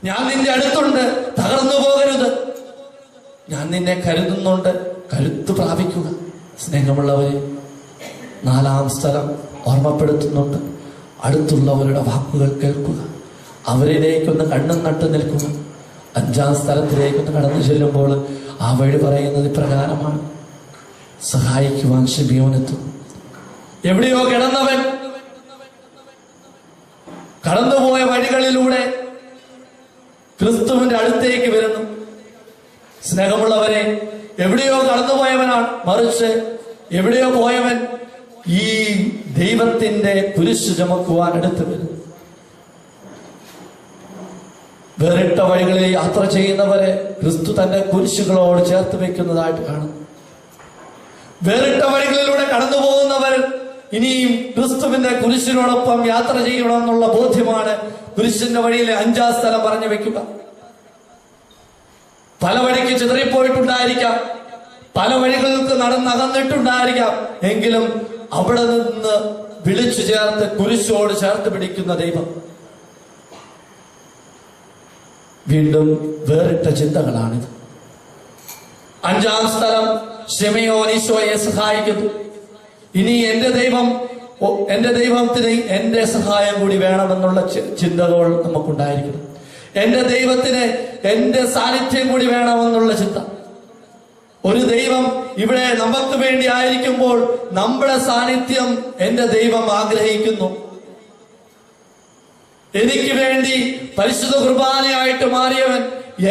ഞാൻ നിന്റെ അടുത്തുണ്ട്, തകർന്നു പോകരുത്. ഞാൻ നിന്നെ കരുതുന്നുണ്ട്, കരുത്ത് പ്രാപിക്കുക. സ്നേഹമുള്ളവരെ, 4-ാം സ്ഥലം ഓർമ്മപ്പെടുത്തുന്നുണ്ട്. അടുത്തുള്ളവരുടെ വാക്കുകൾ കേൾക്കുക, അവരിലേക്കൊന്ന് കണ്ണും നട്ടു നിൽക്കുക. 5-ാം സ്ഥലത്തിലേക്കൊന്ന് കടന്നു ചെല്ലുമ്പോൾ ആ വഴി പറയുന്നത് ഇപ്രകാരമാണ്: സഹായിക്കുവാൻ ശിമിയോനെത്തും. എവിടെയോ കിടന്നവൻ കടന്നുപോയ വഴികളിലൂടെ ക്രിസ്തുവിന്റെ അടുത്തേക്ക് വരുന്നു. സ്നേഹമുള്ളവരെ, എവിടെയോ കടന്നുപോയവനാണ്, മറിച്ച് എവിടെയോ പോയവൻ ഈ ദൈവത്തിന്റെ കുരിശ് ചുമക്കുവാൻ അടുത്ത് വരുന്നു. വേറിട്ട വഴികളിൽ യാത്ര ചെയ്യുന്നവരെ ക്രിസ്തു തന്റെ കുരിശുകളോട് ചേർത്ത് വെക്കുന്നതായിട്ട് കാണുന്നു. വേറിട്ട വഴികളിലൂടെ കടന്നു പോകുന്നവർ ഇനിയും ക്രിസ്തുവിന്റെ കുരിശിനോടൊപ്പം യാത്ര ചെയ്യണമെന്നുള്ള ബോധ്യമാണ് കുരിശിന്റെ വഴിയിലെ 5-ാം സ്ഥലം പറഞ്ഞു വെക്കുക. പല വഴിക്ക് ചിതറിപ്പോയിട്ടുണ്ടായിരിക്കാം, പല വഴികൾക്ക് നടന്നകന്നിട്ടുണ്ടായിരിക്കാം. എങ്കിലും അവിടെ നിന്ന് വിളിച്ചു ചേർത്ത് കുരിശോട് ചേർത്ത് പിടിക്കുന്ന ദൈവം. വീണ്ടും വേറിട്ട ചിന്തകളാണിത്. 5-ാം സ്ഥലം ശിമെയോൻ ഈശോയെ സഹായിക്കുന്നു. ഇനി എന്റെ ദൈവത്തിന് എന്റെ സഹായം കൂടി വേണമെന്നുള്ള ചിന്തകൾ നമുക്കുണ്ടായിരിക്കണം. എന്റെ ദൈവത്തിന് എന്റെ സാന്നിധ്യം കൂടി വേണമെന്നുള്ള ചിന്ത. ഒരു ദൈവം ഇവിടെ നമുക്ക് വേണ്ടി ആയിരിക്കുമ്പോൾ നമ്മുടെ സാന്നിധ്യം എന്റെ ദൈവം ആഗ്രഹിക്കുന്നു. എനിക്ക് വേണ്ടി പരിശുദ്ധ കുർബാനയായിട്ട് മാറിയവൻ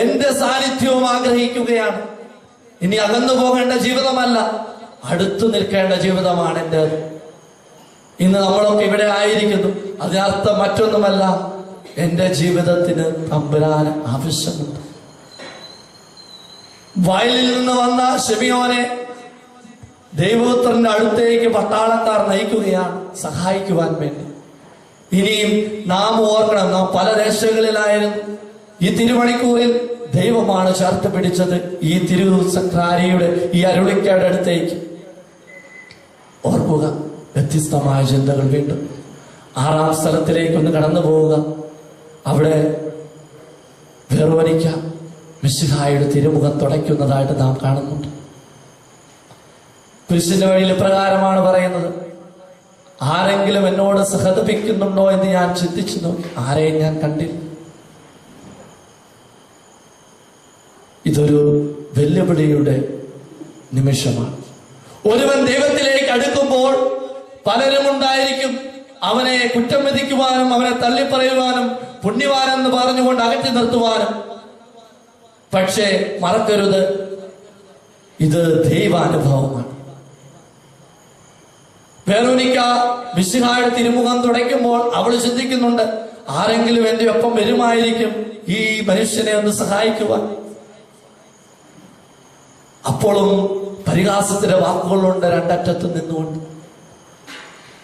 എന്റെ സാന്നിധ്യവും ആഗ്രഹിക്കുകയാണ്. ഇനി അകന്നു പോകേണ്ട ജീവിതമല്ല, അടുത്തു നിൽക്കേണ്ട ജീവിതമാണ് എൻ്റെ. ഇന്ന് നമ്മളൊക്കെ ഇവിടെ ആയിരിക്കുന്നു. അതിനർത്ഥം മറ്റൊന്നുമല്ല, എന്റെ ജീവിതത്തിന് തമ്പുരാൻ ആവശ്യമുണ്ട്. വയലിൽ നിന്ന് വന്ന ശിമിയോനെ ദൈവപുത്രന്റെ അടുത്തേക്ക് പട്ടാളക്കാർ നയിക്കുകയാണ് സഹായിക്കുവാൻ വേണ്ടി. ഇനിയും നാം ഓർക്കണം, നാം പല ദേശങ്ങളിലായിരുന്നു. ഈ തിരുമണിക്കൂറിൽ ദൈവമാണ് ചേർത്ത് പിടിച്ചത് ഈ തിരുസക്രാരിയുടെ ഈ അരുളിക്കയുടെ അടുത്തേക്ക്. ഓർക്കുക, വ്യത്യസ്തമായ ചിന്തകൾ. വീണ്ടും 6-ാം സ്ഥലത്തിലേക്കൊന്ന് കടന്നു പോവുക. അവിടെ വെറോനിക്ക മിശിഹായുടെ തിരുമുഖം തുടയ്ക്കുന്നതായിട്ട് നാം കാണുന്നുണ്ട്. കുരിശിന്റെ വഴിയിൽ പ്രകാരമാണ് പറയുന്നത്: ആരെങ്കിലും എന്നോട് സഹതപിക്കുന്നുണ്ടോ എന്ന് ഞാൻ ചിന്തിച്ചു നോക്കി, ആരെയും ഞാൻ കണ്ടില്ല. ഇതൊരു വെല്ലുവിളിയുടെ നിമിഷമാണ്. ഒരുവൻ ദൈവത്തിലേക്ക് അടുക്കുമ്പോൾ പലരും ഉണ്ടായിരിക്കും അവനെ കുറ്റം വിധിക്കുവാനും അവനെ തള്ളിപ്പറയുവാനും പുണ്യവാനെന്ന് പറഞ്ഞുകൊണ്ട് അകറ്റി നിർത്തുവാനും. പക്ഷേ മറക്കരുത്, ഇത് ദൈവാനുഭവമാണ്. വെറോനിക്ക മിശിഹായുടെ തിരുമുഖം തുടയ്ക്കുമ്പോൾ അവൾ ചിന്തിക്കുന്നുണ്ട്, ആരെങ്കിലും എന്റെ ഒപ്പം വരുമായിരിക്കും ഈ മനുഷ്യനെ ഒന്ന് സഹായിക്കുവാൻ. അപ്പോഴും പരിഹാസത്തിന്റെ വാക്കുകളുണ്ട് രണ്ടറ്റത്ത് നിന്നുകൊണ്ട്.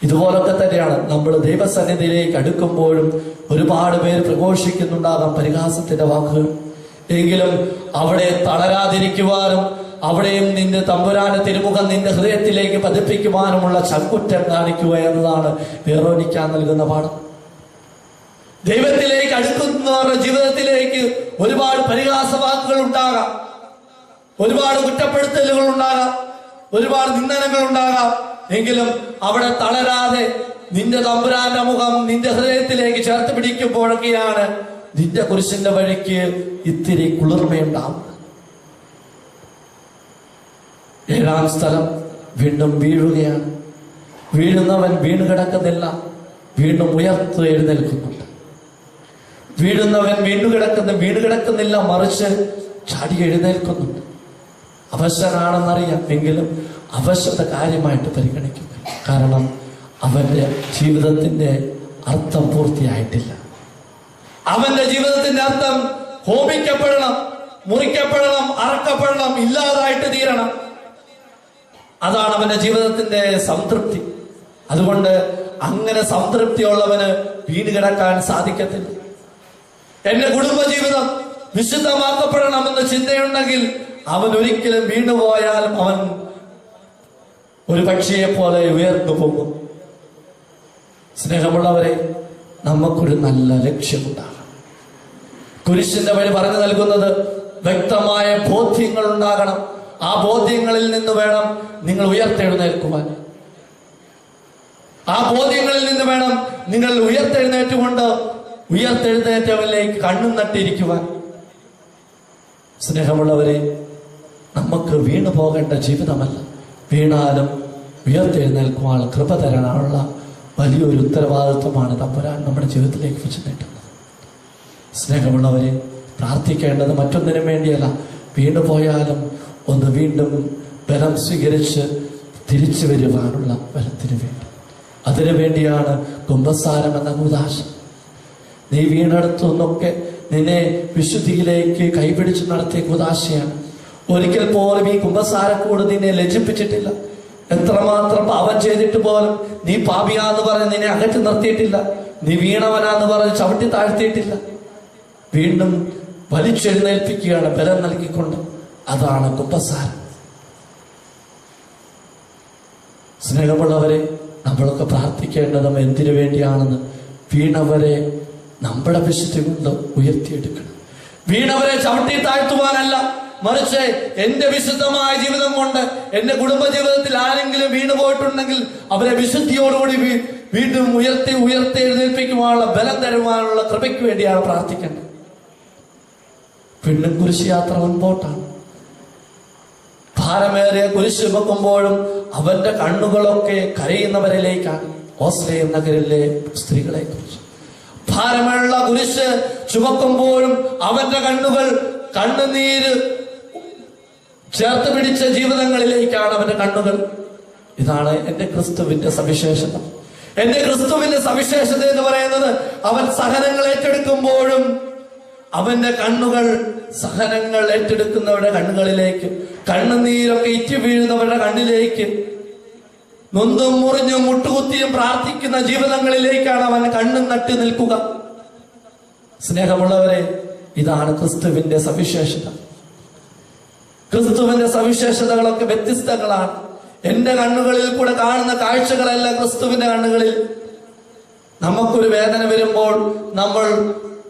ഇതുപോലൊക്കെ തന്നെയാണ് നമ്മൾ ദൈവസന്നിധിയിലേക്ക് അടുക്കുമ്പോഴും ഒരുപാട് പേര് പ്രഘോഷിക്കുന്നുണ്ടാകാം പരിഹാസത്തിന്റെ വാക്കുകൾ. എങ്കിലും അവിടെ തളരാതിരിക്കുവാനും അവിടെയും നിന്റെ തമ്പുരാന്റെ തിരുമുഖം നിന്റെ ഹൃദയത്തിലേക്ക് പതിപ്പിക്കുവാനുമുള്ള ചങ്കുറ്റം കാണിക്കുക എന്നതാണ് വെറോനിക്ക നൽകുന്ന പാഠം. ദൈവത്തിലേക്ക് അടുക്കുന്നവരുടെ ജീവിതത്തിലേക്ക് ഒരുപാട് പരിഹാസ വാക്കുകൾ ഉണ്ടാകാം, ഒരുപാട് കുറ്റപ്പെടുത്തലുകൾ ഉണ്ടാകാം, ഒരുപാട് നിന്ദനങ്ങൾ ഉണ്ടാകാം. എങ്കിലും അവിടെ തളരാതെ നിന്റെ തമ്പുരാന്റെ മുഖം നിന്റെ ഹൃദയത്തിലേക്ക് ചേർത്ത് പിടിക്കുമ്പോഴൊക്കെയാണ് നിന്റെ കുരിശിന്റെ വഴിക്ക് ഇത്തിരി കുളിർമയുണ്ടാവും. 7-ാം സ്ഥലം വീണ്ടും വീഴുകയാണ്. വീഴുന്നവൻ വീണ് കിടക്കുന്നില്ല, വീണ്ടും ഉയർത്ത് എഴുന്നേൽക്കുന്നുണ്ട്. വീഴുന്നവൻ വീണ് കിടക്കുന്നില്ല, മറിച്ച് ചാടി എഴുന്നേൽക്കുന്നുണ്ട്. അവശനാണെന്നറിയാം, എങ്കിലും അവശത കാര്യമായിട്ട് പരിഗണിക്കുന്നു. കാരണം അവന്റെ ജീവിതത്തിന്റെ അർത്ഥം പൂർത്തിയായിട്ടില്ല. അവന്റെ ജീവിതത്തിന്റെ അർത്ഥം ഹോമിക്കപ്പെടണം, മുറിക്കപ്പെടണം, അറക്കപ്പെടണം, ഇല്ലാതായിട്ട് തീരണം. അതാണ് അവന്റെ ജീവിതത്തിന്റെ സംതൃപ്തി. അതുകൊണ്ട് അങ്ങനെ സംതൃപ്തിയുള്ളവന് വീണ് കിടക്കാൻ സാധിക്കത്തില്ല. എന്റെ കുടുംബജീവിതം വിശുദ്ധമാക്കപ്പെടണമെന്ന് ചിന്തയുണ്ടെങ്കിൽ അവൻ ഒരിക്കലും വീണുപോയാൽ അവൻ ഒരു പക്ഷിയെ പോലെ ഉയർന്നു പോകും. സ്നേഹമുള്ളവരെ, നമുക്കൊരു നല്ല ലക്ഷ്യമുണ്ടാകണം. കുരിശിന്റെ വഴി പറഞ്ഞു നൽകുന്നത് വ്യക്തമായ ബോധ്യങ്ങൾ ഉണ്ടാകണം. ആ ബോധ്യങ്ങളിൽ നിന്ന് വേണം നിങ്ങൾ ഉയർത്തെഴുന്നേൽക്കുവാൻ. ആ ബോധ്യങ്ങളിൽ നിന്ന് വേണം നിങ്ങൾ ഉയർത്തെഴുന്നേറ്റുകൊണ്ട് ഉയർത്തെഴുന്നേറ്റവരിലേക്ക് കണ്ണും നട്ടിരിക്കുവാൻ. സ്നേഹമുള്ളവരെ, നമുക്ക് വീണു പോകേണ്ട ജീവിതമല്ല, വീണാലും ഉയർത്തെഴുന്നേൽക്കുവാൻ കൃപ തരാനുള്ള വലിയൊരു ഉത്തരവാദിത്വമാണ് തമ്പുരാൻ നമ്മുടെ ജീവിതത്തിലേക്ക് വെച്ച് നീട്ടുന്നത്. സ്നേഹമുള്ളവരെ, പ്രാർത്ഥിക്കേണ്ടത് മറ്റൊന്നിനും വേണ്ടിയല്ല, വീണു പോയാലും ഒന്ന് വീണ്ടും ബലം സ്വീകരിച്ച് തിരിച്ചു വരുവാനുള്ള ബലത്തിന് വേണ്ടി. അതിനു വേണ്ടിയാണ് കുമ്പസാരം എന്ന കൂദാശ. നീ വീണെടുത്തു നിന്നൊക്കെ നിന്നെ വിശുദ്ധിയിലേക്ക് കൈപിടിച്ച് നടത്തിയ കൂദാശയാണ്. ഒരിക്കൽ പോലും ഈ കുമ്പസാരക്കൂട് നിന്നെ ലജ്ജിപ്പിച്ചിട്ടില്ല. എത്രമാത്രം പാപം ചെയ്തിട്ട് പോലും നീ പാപിയാന്ന് പറഞ്ഞ് നിന്നെ അകറ്റി നിർത്തിയിട്ടില്ല. നീ വീണവനാന്ന് പറഞ്ഞ് ചവിട്ടി താഴ്ത്തിയിട്ടില്ല. വീണ്ടും വലിച്ചെഴുന്നേൽപ്പിക്കുകയാണ് ബലം നൽകിക്കൊണ്ട്. അതാണ് കുമ്പസാരം. സ്നേഹമുള്ളവരെ, നമ്മളൊക്കെ പ്രാർത്ഥിക്കേണ്ടതും എന്തിനു വേണ്ടിയാണെന്ന്, വീണവരെ നമ്മുടെ വിശുദ്ധി കൊണ്ട് ഉയർത്തിയെടുക്കണം. വീണവരെ ചവിട്ടി താഴ്ത്തുവാനല്ല, മറിച്ച് എന്റെ വിശുദ്ധമായ ജീവിതം കൊണ്ട് എന്റെ കുടുംബ ജീവിതത്തിൽ ആരെങ്കിലും വീണു പോയിട്ടുണ്ടെങ്കിൽ അവരെ വിശുദ്ധിയോടുകൂടി വീണ്ടും ഉയർത്തി എഴുന്നേൽപ്പിക്കുവാനുള്ള ബലം തരുവാനുള്ള കൃപയ്ക്ക് വേണ്ടിയാണ് പ്രാർത്ഥിക്കേണ്ടത്. വീണ്ടും കുരിശ് യാത്ര മുൻപോട്ടാണ്. ഭാരമേറിയ കുരിശ് ചുമക്കുമ്പോഴും അവന്റെ കണ്ണുകളൊക്കെ കരയുന്നവരിലേക്കാണ്. ഓസ്ലേം നഗരിലെ സ്ത്രീകളെ കുറിച്ച് ഭാരമുള്ള കുരിശ് ചുമക്കുമ്പോഴും അവന്റെ കണ്ണുകൾ കണ്ണുനീര് ചേർത്ത് പിടിച്ച ജീവിതങ്ങളിലേക്കാണ് അവന്റെ കണ്ണുകൾ. ഇതാണ് എന്റെ ക്രിസ്തുവിന്റെ സവിശേഷത. എന്റെ ക്രിസ്തുവിന്റെ സവിശേഷത എന്ന് പറയുന്നത്, അവൻ സഹനങ്ങൾ ഏറ്റെടുക്കുമ്പോഴും അവന്റെ കണ്ണുകൾ സഹനങ്ങൾ ഏറ്റെടുക്കുന്നവരുടെ കണ്ണുകളിലേക്ക്, കണ്ണുനീരൊക്കെ ഇറ്റി വീഴുന്നവരുടെ കണ്ണിലേക്ക്, നൊന്തും മുറിഞ്ഞും മുട്ടുകുത്തിയും പ്രാർത്ഥിക്കുന്ന ജീവിതങ്ങളിലേക്കാണ് അവൻ കണ്ണും നട്ടി നിൽക്കുക. സ്നേഹമുള്ളവരെ, ഇതാണ് ക്രിസ്തുവിന്റെ സവിശേഷത. ക്രിസ്തുവിന്റെ സവിശേഷതകളൊക്കെ വ്യത്യസ്തങ്ങളാണ്. എന്റെ കണ്ണുകളിൽ കൂടെ കാണുന്ന കാഴ്ചകളല്ല ക്രിസ്തുവിന്റെ കണ്ണുകളിൽ. നമുക്കൊരു വേദന വരുമ്പോൾ നമ്മൾ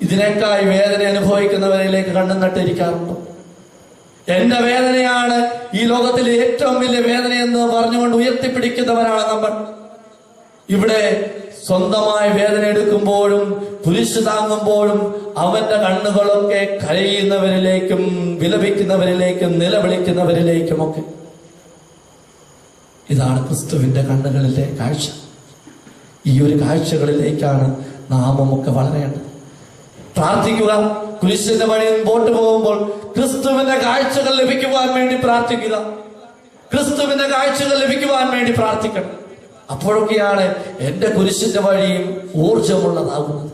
ഇതിനേക്കായി വേദന അനുഭവിക്കുന്നവരിലേക്ക് കണ്ണും നട്ടിരിക്കാറുണ്ട്. എന്റെ വേദനയാണ് ഈ ലോകത്തിലെ ഏറ്റവും വലിയ വേദനയെന്ന് പറഞ്ഞുകൊണ്ട് ഉയർത്തിപ്പിടിക്കുന്നവരാണ് നമ്മൾ. ഇവിടെ സ്വന്തമായ വേദന എടുക്കുമ്പോഴും കുരിശ് താങ്ങുമ്പോഴും അവന്റെ കണ്ണുകളൊക്കെ കരയുന്നവരിലേക്കും വിലപിക്കുന്നവരിലേക്കും നിലവിളിക്കുന്നവരിലേക്കുമൊക്കെ. ഇതാണ് ക്രിസ്തുവിന്റെ കണ്ണുകളിലെ കാഴ്ച. ഈ ഒരു കാഴ്ചകളിലേക്കാണ് നാമൊക്കെ വളരേണ്ടത്. പ്രാർത്ഥിക്കുക. കുരിശിന്റെ വഴി മുമ്പോട്ട് പോകുമ്പോൾ ക്രിസ്തുവിന്റെ കാഴ്ചകൾ ലഭിക്കുവാൻ വേണ്ടി പ്രാർത്ഥിക്കുക. ക്രിസ്തുവിന്റെ കാഴ്ചകൾ ലഭിക്കുവാൻ വേണ്ടി പ്രാർത്ഥിക്കണം. അപ്പോഴൊക്കെയാണ് എന്റെ കുരിശിന്റെ വഴിയും ഊർജമുള്ളതാകുന്നത്.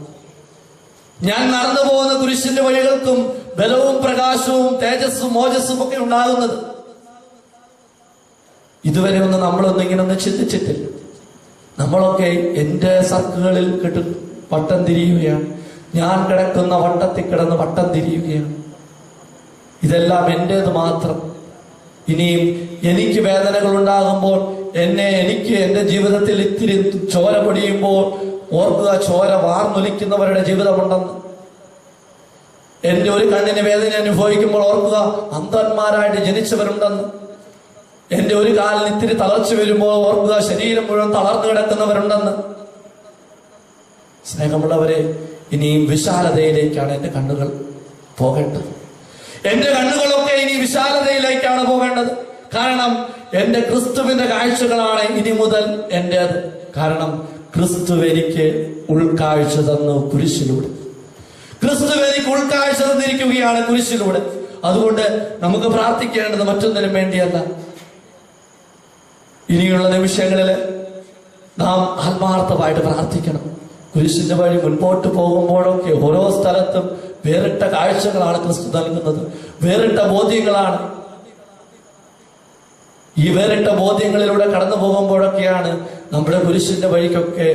ഞാൻ നടന്നു പോകുന്ന കുരിശിന്റെ വഴികൾക്കും ബലവും പ്രകാശവും തേജസ്സും ഓജസ്സും ഒക്കെ ഉണ്ടാകുന്നത്. ഇതുവരെ നമ്മളൊന്നും ഇങ്ങനൊന്നും ചിന്തിച്ചിട്ടില്ല. നമ്മളൊക്കെ എന്റെ സർക്കുകളിൽ വട്ടം തിരിയുകയാണ്. ഞാൻ കിടക്കുന്ന വട്ടത്തിൽ കിടന്ന് വട്ടം തിരിയുകയാണ്. ഇതെല്ലാം എന്റേത് മാത്രം. ഇനിയും എനിക്ക് വേദനകൾ ഉണ്ടാകുമ്പോൾ എനിക്ക് എന്റെ ജീവിതത്തിൽ ഇത്തിരി ചോര പൊടിയുമ്പോൾ ഓർക്കുക, ചോര വാർന്നൊലിക്കുന്നവരുടെ ജീവിതമുണ്ടെന്ന്. എന്റെ ഒരു കണ്ണിന് വേദന അനുഭവിക്കുമ്പോൾ ഓർക്കുക, അന്ധന്മാരായിട്ട് ജനിച്ചവരുണ്ടെന്ന്. എന്റെ ഒരു കാലിന് ഇത്തിരി തളർച്ച വരുമ്പോൾ ഓർക്കുക, ശരീരം മുഴുവൻ തളർന്നു കിടക്കുന്നവരുണ്ടെന്ന്. സ്നേഹമുള്ളവരെ, ഇനിയും വിശാലതയിലേക്കാണ് എന്റെ കണ്ണുകൾ പോകേണ്ടത്. എന്റെ കണ്ണുകളൊക്കെ ഇനി വിശാലതയിലേക്കാണ് പോകേണ്ടത്. കാരണം എന്റെ ക്രിസ്തുവിന്റെ കാഴ്ചകളാണ് ഇനി മുതൽ എന്റേത്. കാരണം ക്രിസ്തു എനിക്ക് ഉൾക്കാഴ്ച തന്നു കുരിശിലൂടെ. ക്രിസ്തു എനിക്ക് ഉൾക്കാഴ്ച തന്നിരിക്കുകയാണ് കുരിശിലൂടെ. അതുകൊണ്ട് നമുക്ക് പ്രാർത്ഥിക്കേണ്ടത് മറ്റൊന്നിനും വേണ്ടിയല്ല. ഇനിയുള്ള നിമിഷങ്ങളിൽ നാം ആത്മാർത്ഥമായിട്ട് പ്രാർത്ഥിക്കണം. കുരിശിന്റെ വഴി മുൻപോട്ട് പോകുമ്പോഴൊക്കെ ഓരോ സ്ഥലത്തും വേറിട്ട കാഴ്ചകളാണ് ക്രിസ്തു നൽകുന്നത്, വേറിട്ട ബോധ്യങ്ങളാണ്. ഈ വേറിട്ട ബോധ്യങ്ങളിലൂടെ കടന്നു പോകുമ്പോഴൊക്കെയാണ് നമ്മുടെ കുരിശിന്റെ വഴിക്കൊക്കെ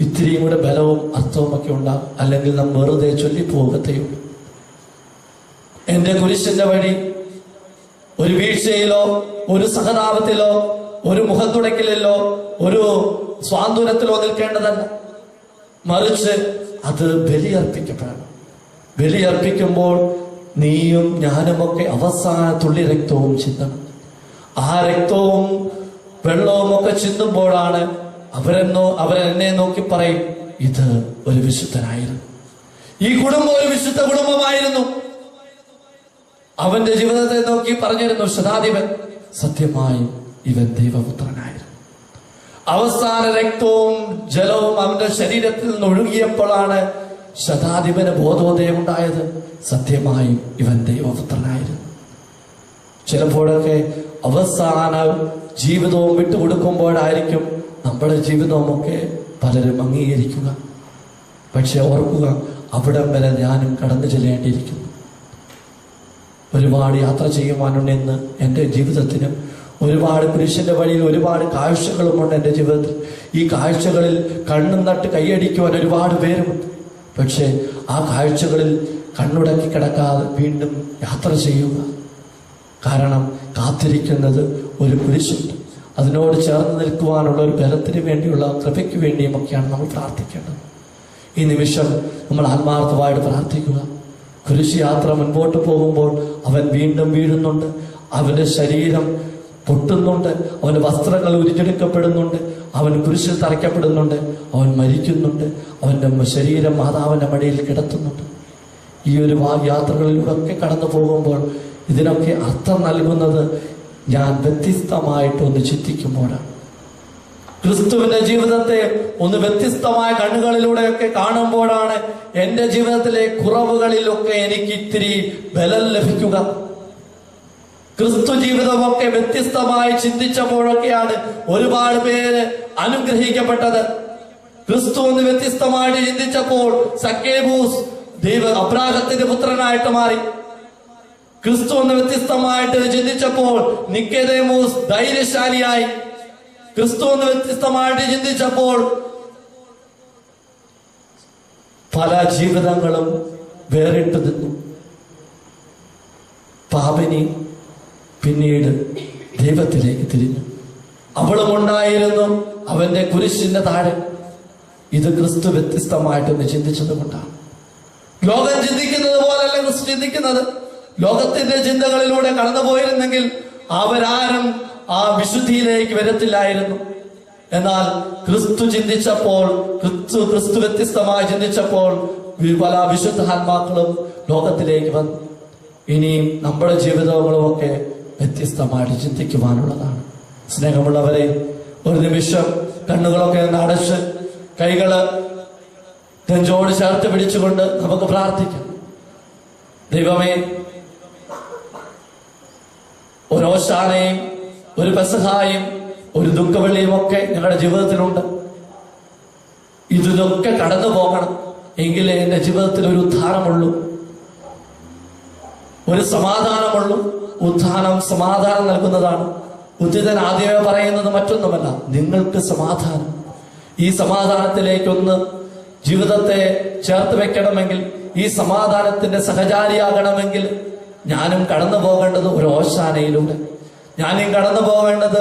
ഇത്തിരിയും കൂടെ ബലവും അർത്ഥവും ഒക്കെ ഉണ്ടാകും. അല്ലെങ്കിൽ നാം വെറുതെ ചൊല്ലിപ്പോകത്തേയുള്ളൂ. എന്റെ കുരിശിന്റെ വഴി ഒരു വീഴ്ചയിലോ ഒരു സഹതാപത്തിലോ ഒരു മുഖത്തുടയ്ക്കലിലോ ഒരു സ്വാന്തനത്തിലോ നിൽക്കേണ്ടതല്ല. മറിച്ച് അത് ബലിയർപ്പിക്കപ്പെടണം. ബലിയർപ്പിക്കുമ്പോൾ നീയും ഞാനുമൊക്കെ അവസാന തുള്ളി രക്തവും ചിന്തണം. ആ രക്തവും വെള്ളവും ഒക്കെ ചിന്തുമ്പോഴാണ് അവരെന്നെ നോക്കി പറയും, ഇത് ഒരു വിശുദ്ധനായിരുന്നു, ഈ കുടുംബം ഒരു വിശുദ്ധ കുടുംബമായിരുന്നു. അവന്റെ ജീവിതത്തെ നോക്കി പറഞ്ഞിരുന്നു ശതാധിപൻ, സത്യമായും ഇവൻ ദൈവപുത്രനായിരുന്നു. അവസാന രക്തവും ജലവും അവന്റെ ശരീരത്തിൽ നിന്ന് ഒഴുകിയപ്പോഴാണ് ശതാധിപന് ബോധോദയം ഉണ്ടായത്, സത്യമായും ഇവൻ ദൈവപുത്രനായിരുന്നു. ചിലപ്പോഴൊക്കെ അവസാന ജീവിതവും വിട്ടുകൊടുക്കുമ്പോഴായിരിക്കും നമ്മുടെ ജീവിതവുമൊക്കെ പലരും അംഗീകരിക്കുക. പക്ഷെ ഓർക്കുക, അവിടം വരെ ഞാനും കടന്നു ചെല്ലേണ്ടിയിരിക്കുന്നു. ഒരുപാട് യാത്ര ചെയ്യുവാനുണ്ട് ഇന്ന് എൻ്റെ ജീവിതത്തിനും. ഒരുപാട് കുരിശിന്റെ വഴിയിൽ ഒരുപാട് കാഴ്ചകളുമുണ്ട് എൻ്റെ ജീവിതത്തിൽ. ഈ കാഴ്ചകളിൽ കണ്ണും നട്ട് കൈയടിക്കുവാൻ ഒരുപാട് പേരുമുണ്ട്. പക്ഷെ ആ കാഴ്ചകളിൽ കണ്ണുടക്കി കിടക്കാതെ വീണ്ടും യാത്ര ചെയ്യുക. കാരണം കാത്തിരിക്കുന്നത് ഒരു കുരിശുണ്ട്. അതിനോട് ചേർന്ന് നിൽക്കുവാനുള്ള ഒരു ബലത്തിന് വേണ്ടിയുള്ള കൃപയ്ക്ക് വേണ്ടിയുമൊക്കെയാണ് നമ്മൾ പ്രാർത്ഥിക്കേണ്ടത്. ഈ നിമിഷം നമ്മൾ ആത്മാർത്ഥമായിട്ട് പ്രാർത്ഥിക്കുക. കുരിശ് യാത്ര മുൻപോട്ട് പോകുമ്പോൾ അവൻ വീണ്ടും വീഴുന്നുണ്ട്, അവന്റെ ശരീരം പൊട്ടുന്നുണ്ട്, അവന്റെ വസ്ത്രങ്ങൾ ഉരിഞ്ഞെടുക്കപ്പെടുന്നുണ്ട്, അവൻ കുരിശിൽ തറയ്ക്കപ്പെടുന്നുണ്ട്, അവൻ മരിക്കുന്നുണ്ട്, അവന്റെ ശരീരം മാതാവിന്റെ മടിയിൽ കിടത്തുന്നുണ്ട്. ഈ ഒരു യാത്രകളിലൂടെ ഒക്കെ കടന്നു പോകുമ്പോൾ ഇതിനൊക്കെ അർത്ഥം നൽകുന്നത് ഞാൻ വ്യത്യസ്തമായിട്ടൊന്ന് ചിന്തിക്കുമ്പോഴാണ്. ക്രിസ്തുവിന്റെ ജീവിതത്തെ ഒന്ന് വ്യത്യസ്തമായ കണ്ണുകളിലൂടെയൊക്കെ കാണുമ്പോഴാണ് എൻ്റെ ജീവിതത്തിലെ കുറവുകളിലൊക്കെ എനിക്ക് ഇത്തിരി ബലം ലഭിക്കുക. ക്രിസ്തു ജീവിതമൊക്കെ വ്യത്യസ്തമായി ചിന്തിച്ചപ്പോഴൊക്കെയാണ് ഒരുപാട് പേര് അനുഗ്രഹിക്കപ്പെട്ടത്. ക്രിസ്തു ഒന്ന് വ്യത്യസ്തമായിട്ട് ചിന്തിച്ചപ്പോൾ സക്കേബൂസ് അബ്രാഹത്തിന്റെ പുത്രനായിട്ട് മാറി. ക്രിസ്തു ഒന്ന് വ്യത്യസ്തമായിട്ട് ചിന്തിച്ചപ്പോൾ നിക്കോദേമോസ് ധൈര്യശാലിയായി. ക്രിസ്തു ഒന്ന് വ്യത്യസ്തമായിട്ട് ചിന്തിച്ചപ്പോൾ പല ജീവിതങ്ങളും വേറിട്ട് നിന്നു. പാപിനി പിന്നീട് ദൈവത്തിലേക്ക് തിരിഞ്ഞു. അവളും ഉണ്ടായിരുന്നു അവന്റെ കുരിശിന്റെ താഴെ. ഇത് ക്രിസ്തു വ്യത്യസ്തമായിട്ടൊന്ന് ചിന്തിച്ചത് കൊണ്ടാണ്. ലോകം ചിന്തിക്കുന്നത് പോലല്ല ക്രിസ്തു ചിന്തിക്കുന്നത്. ലോകത്തിന്റെ ചിന്തകളിലൂടെ കടന്നുപോയിരുന്നെങ്കിൽ അവരാരും ആ വിശുദ്ധിയിലേക്ക് വരത്തില്ലായിരുന്നു. എന്നാൽ ക്രിസ്തു ചിന്തിച്ചപ്പോൾ, ക്രിസ്തു വ്യത്യസ്തമായി ചിന്തിച്ചപ്പോൾ പല വിശുദ്ധാത്മാക്കളും ലോകത്തിലേക്ക് വന്നു. ഇനിയും നമ്മുടെ ജീവിതങ്ങളുമൊക്കെ വ്യത്യസ്തമായിട്ട് ചിന്തിക്കുവാനുള്ളതാണ്. സ്നേഹമുള്ളവരെ, ഒരു നിമിഷം കണ്ണുകളൊക്കെ ഒന്ന് അടച്ച് കൈകള് നെഞ്ചോട് ചേർത്ത് പിടിച്ചുകൊണ്ട് നമുക്ക് പ്രാർത്ഥിക്കാം. ദൈവമേ, ഒരു ഓശാനയും ഒരു പെസഹായും ഒരു ദുഃഖവെള്ളിയും ഒക്കെ ഞങ്ങളുടെ ജീവിതത്തിലുണ്ട്. ഇതിലൊക്കെ കടന്നു പോകണം എങ്കിലേ എൻ്റെ ജീവിതത്തിൽ ഒരു ഉദ്ധാനമുള്ളൂ, ഒരു സമാധാനമുള്ളൂ. ഉദ്ധാനം സമാധാനം നൽകുന്നതാണ്. ഉദ്ധിതൻ ആദ്യമേ പറയുന്നത് മറ്റൊന്നുമല്ല, നിങ്ങൾക്ക് സമാധാനം. ഈ സമാധാനത്തിലേക്കൊന്ന് ജീവിതത്തെ ചേർത്ത് വെക്കണമെങ്കിൽ, ഈ സമാധാനത്തിന്റെ സഹചാരിയാകണമെങ്കിൽ ഞാനും കടന്നു പോകേണ്ടത് ഒരു ഓശാനയിലൂടെ, ഞാനും കടന്നു പോകേണ്ടത്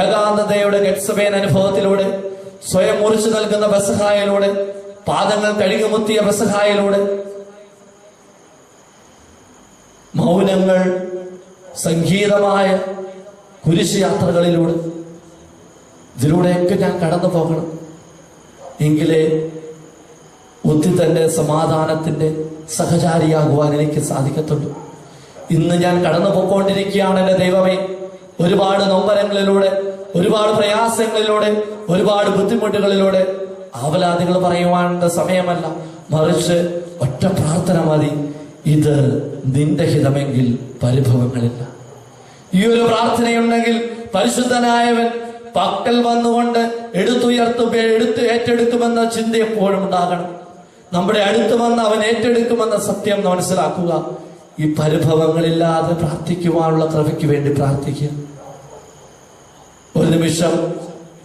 ഏകാന്തതയുടെ ഗെത്സമേൻ അനുഭവത്തിലൂടെ, സ്വയം മുറിച്ചു നൽകുന്ന പെസഹായിലൂടെ, പാദങ്ങൾ കഴുകിമുത്തിയ പെസഹായിലൂടെ, മൗനങ്ങൾ, സംഗീതമായ കുരിശ് യാത്രകളിലൂടെ, ഇതിലൂടെയൊക്കെ ഞാൻ കടന്നു പോകണം. എങ്കിലേ ഉദ്ധിതന്റെ സമാധാനത്തിന്റെ സഹചാരിയാകുവാൻ എനിക്ക് സാധിക്കത്തുള്ളൂ. ഇന്ന് ഞാൻ കടന്നു പോയിക്കൊണ്ടിരിക്കുകയാണ് എൻ്റെ ദൈവമേ. ഒരുപാട് നൊമ്പരങ്ങളിലൂടെ, ഒരുപാട് പ്രയാസങ്ങളിലൂടെ, ഒരുപാട് ബുദ്ധിമുട്ടുകളിലൂടെ. ആവലാദികൾ പറയുവാനുള്ള സമയമല്ല, മറിച്ച് ഒറ്റ പ്രാർത്ഥന മതി. ഇത് നിന്റെ ഹിതമെങ്കിൽ പരിഭവങ്ങളില്ല. ഈ ഒരു പ്രാർത്ഥനയുണ്ടെങ്കിൽ പരിശുദ്ധനായവൻ പക്കൽ വന്നുകൊണ്ട് എടുത്ത് ഏറ്റെടുക്കുമെന്ന ചിന്ത എപ്പോഴും ഉണ്ടാകണം. നമ്മുടെ അടുത്ത് വന്ന് അവൻ ഏറ്റെടുക്കുമെന്ന സത്യം മനസ്സിലാക്കുക. ഈ പരിഭവങ്ങളില്ലാതെ പ്രാർത്ഥിക്കുവാനുള്ള കൃപയ്ക്ക് വേണ്ടി പ്രാർത്ഥിക്കുക. ഒരു നിമിഷം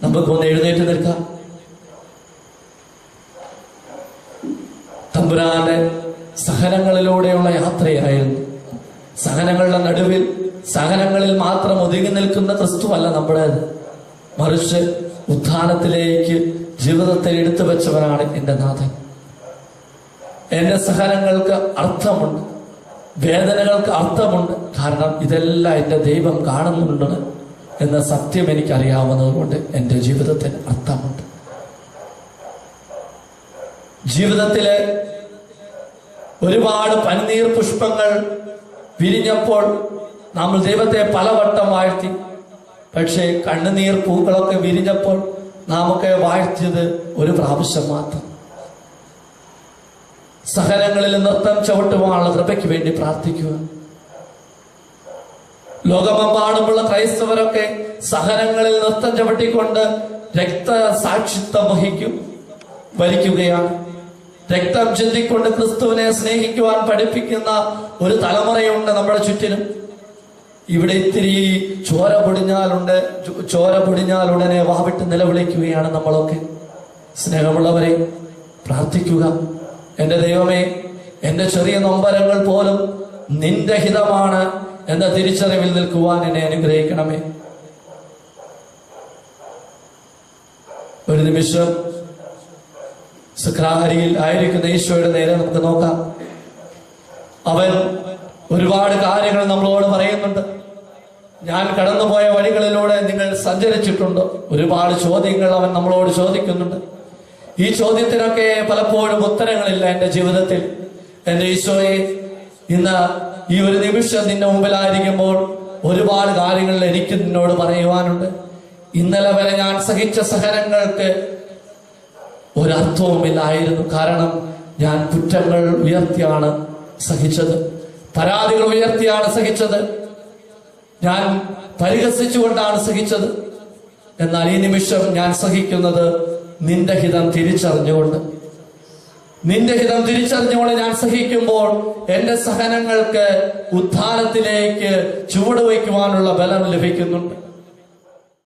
നമുക്കൊന്ന് എഴുന്നേറ്റ് നിൽക്കാം. തമ്പുരാന്റെ സഹനങ്ങളിലൂടെയുള്ള യാത്രയായിരുന്നു. സഹനങ്ങളുടെ നടുവിൽ, സഹനങ്ങളിൽ മാത്രം ഒതുങ്ങി നിൽക്കുന്ന ക്രിസ്തുവല്ല നമ്മുടേത്, മറിച്ച് ഉത്ഥാനത്തിലേക്ക് ജീവിതത്തെ എടുത്തു വെച്ചവനാണ് എൻ്റെ നാഥൻ. എന്റെ സഹനങ്ങൾക്ക് അർത്ഥമുണ്ട്, വേദനകൾക്ക് അർത്ഥമുണ്ട്. കാരണം ഇതെല്ലാം എന്റെ ദൈവം കാണുന്നുണ്ട് എന്ന സത്യം എനിക്കറിയാവുന്നത് കൊണ്ട് എന്റെ ജീവിതത്തിന് അർത്ഥമുണ്ട്. ജീവിതത്തിലെ ഒരുപാട് പനിനീർ പുഷ്പങ്ങൾ വിരിഞ്ഞപ്പോൾ നമ്മൾ ദൈവത്തെ പലവട്ടം വാഴ്ത്തി. പക്ഷേ കണ്ണുനീർ പൂക്കളൊക്കെ വിരിഞ്ഞപ്പോൾ നാമൊക്കെ വാഴ്ത്തിയത് ഒരു പ്രാവശ്യം മാത്രം. സഹനങ്ങളിൽ നൃത്തം ചവിട്ടുവാനുള്ള കൃപയ്ക്ക് വേണ്ടി പ്രാർത്ഥിക്കുക. ലോകമെമ്പാടുമുള്ള ക്രൈസ്തവരൊക്കെ സഹനങ്ങളിൽ നൃത്തം ചവിട്ടിക്കൊണ്ട് രക്തസാക്ഷിത്വം വഹിക്കുകയാണ്. രക്തം ചിന്തിക്കൊണ്ട് ക്രിസ്തുവിനെ സ്നേഹിക്കുവാൻ പഠിപ്പിക്കുന്ന ഒരു തലമുറയുണ്ട് നമ്മുടെ ചുറ്റിനും. ഇവിടെ ഇത്തിരി ചോര പൊടിഞ്ഞാൽ ഉടനെ വാവിട്ട് നിലവിളിക്കുകയാണ് നമ്മളൊക്കെ. സ്നേഹമുള്ളവരെ, പ്രാർത്ഥിക്കുക. എന്റെ ദൈവമേ, എന്റെ ചെറിയ നൊമ്പരങ്ങൾ പോലും നിന്റെ ഹിതമാണ് എന്ന തിരിച്ചറിവിൽ നിൽക്കുവാൻ എന്നെ അനുഗ്രഹിക്കണമേ. ഒരു നിമിഷം സുഖാരിയിൽ ആയിരിക്കുന്ന ഈശോയുടെ നേരെ നമുക്ക് നോക്കാം. അവൻ ഒരുപാട് കാര്യങ്ങൾ നമ്മളോട് പറയുന്നുണ്ട്. ഞാൻ കടന്നുപോയ വഴികളിലൂടെ നിങ്ങൾ സഞ്ചരിച്ചിട്ടുണ്ടോ? ഒരുപാട് ചോദ്യങ്ങൾ അവൻ നമ്മളോട് ചോദിക്കുന്നുണ്ട്. ഈ ചോദ്യത്തിനൊക്കെ പലപ്പോഴും ഉത്തരങ്ങളില്ല എന്റെ ജീവിതത്തിൽ. എന്റെ ഈശോയെ, ഇന്ന് ഈ ഒരു നിമിഷം നിന്റെ മുമ്പിലായിരിക്കുമ്പോൾ ഒരുപാട് കാര്യങ്ങൾ എനിക്ക് നിന്നോട് പറയുവാനുണ്ട്. ഇന്നലെ വരെ ഞാൻ സഹിച്ച സഹനങ്ങൾക്ക് ഒരർത്ഥവുമില്ലായിരുന്നു. കാരണം ഞാൻ കുറ്റങ്ങൾ ഉയർത്തിയാണ് സഹിച്ചത്, പരാതികൾ ഉയർത്തിയാണ് സഹിച്ചത്, ഞാൻ പരിഹസിച്ചുകൊണ്ടാണ് സഹിച്ചത്. എന്നാൽ ഈ നിമിഷം ഞാൻ സഹിക്കുന്നത് നിന്റെ ഹിതം തിരിച്ചറിഞ്ഞുകൊണ്ട് ഞാൻ സഹിക്കുമ്പോൾ എന്റെ സഹനങ്ങൾക്ക് ഉദ്ധാനത്തിലേക്ക് ചുവടുവയ്ക്കുവാനുള്ള ബലം ലഭിക്കുന്നുണ്ട്.